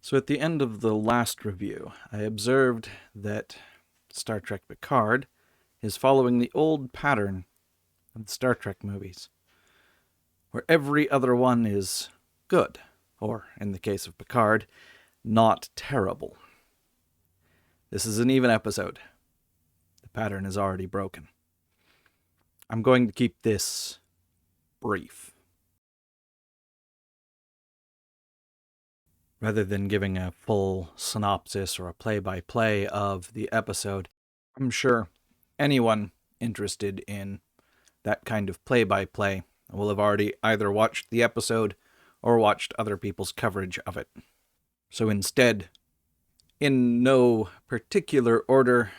So at the end of the last review, I observed that Star Trek Picard is following the old pattern of the Star Trek movies, where every other one is good, or, in the case of Picard, not terrible. This is an even episode. The pattern is already broken. I'm going to keep this brief. Rather than giving a full synopsis or a play-by-play of the episode, I'm sure anyone interested in that kind of play-by-play will have already either watched the episode or watched other people's coverage of it. So instead, in no particular order,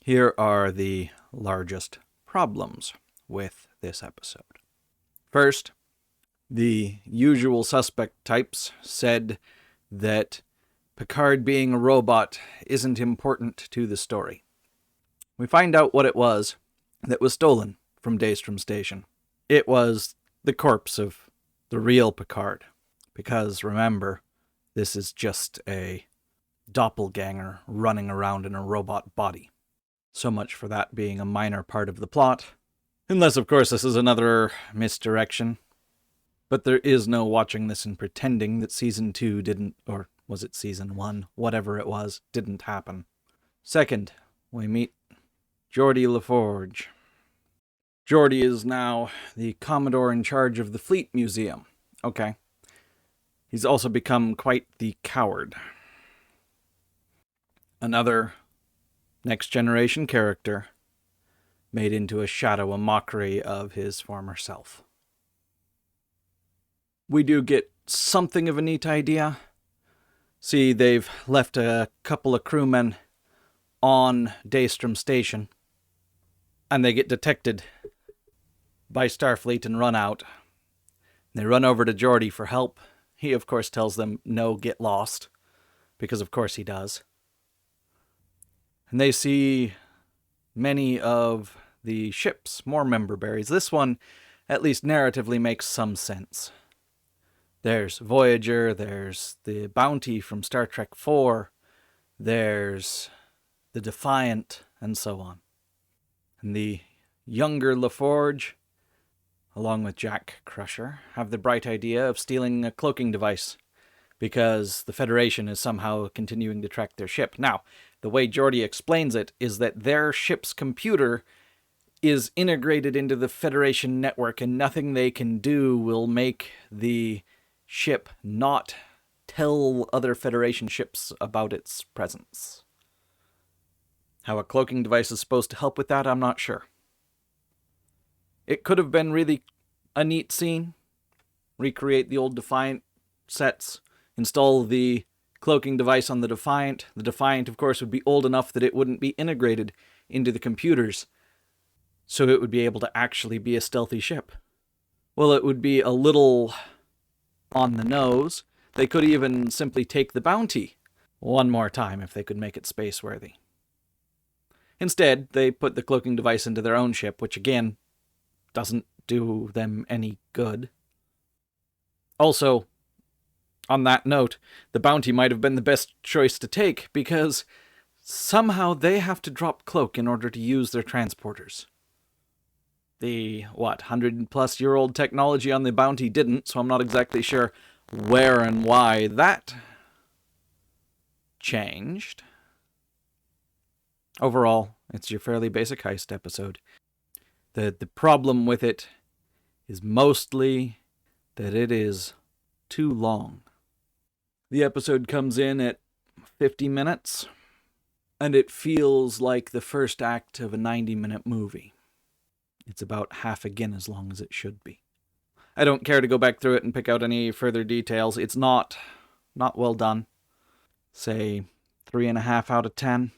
here are the largest problems with this episode. First, the usual suspect types said that Picard being a robot isn't important to the story. We find out what it was that was stolen from Daystrom Station. It was the corpse of the real Picard. Because, remember, this is just a doppelganger running around in a robot body. So much for that being a minor part of the plot. Unless, of course, this is another misdirection. But there is no watching this and pretending that Season 2 didn't, or was it Season 1, whatever it was, didn't happen. Second, we meet Geordi LaForge. Geordi is now the Commodore in charge of the Fleet Museum. Okay. He's also become quite the coward. Another next-generation character made into a shadow, a mockery of his former self. We do get something of a neat idea. See, they've left a couple of crewmen on Daystrom Station, and they get detected by Starfleet and run out. They run over to Geordi for help. He, of course, tells them, no, get lost, because of course he does. And they see many of the ships, more member berries. This one, at least narratively, makes some sense. There's Voyager, there's the Bounty from Star Trek IV, there's the Defiant, and so on. And the younger LaForge, along with Jack Crusher, have the bright idea of stealing a cloaking device, because the Federation is somehow continuing to track their ship. Now, the way Geordi explains it is that their ship's computer is integrated into the Federation network, and nothing they can do will make the ship not tell other Federation ships about its presence. How a cloaking device is supposed to help with that, I'm not sure. It could have been really a neat scene. Recreate the old Defiant sets, install the cloaking device on the Defiant. The Defiant, of course, would be old enough that it wouldn't be integrated into the computers, so it would be able to actually be a stealthy ship. Well, it would be a little on the nose. They could even simply take the Bounty one more time if they could make it space-worthy. Instead, they put the cloaking device into their own ship, which again doesn't do them any good. Also, on that note, the Bounty might have been the best choice to take, because somehow they have to drop cloak in order to use their transporters. The, 100-plus-year-old technology on the Bounty didn't, so I'm not exactly sure where and why that changed. Overall, it's your fairly basic heist episode. The problem with it is mostly that it is too long. The episode comes in at 50 minutes, and it feels like the first act of a 90-minute movie. It's about half again as long as it should be. I don't care to go back through it and pick out any further details. It's not well done. Say 3.5 out of 10.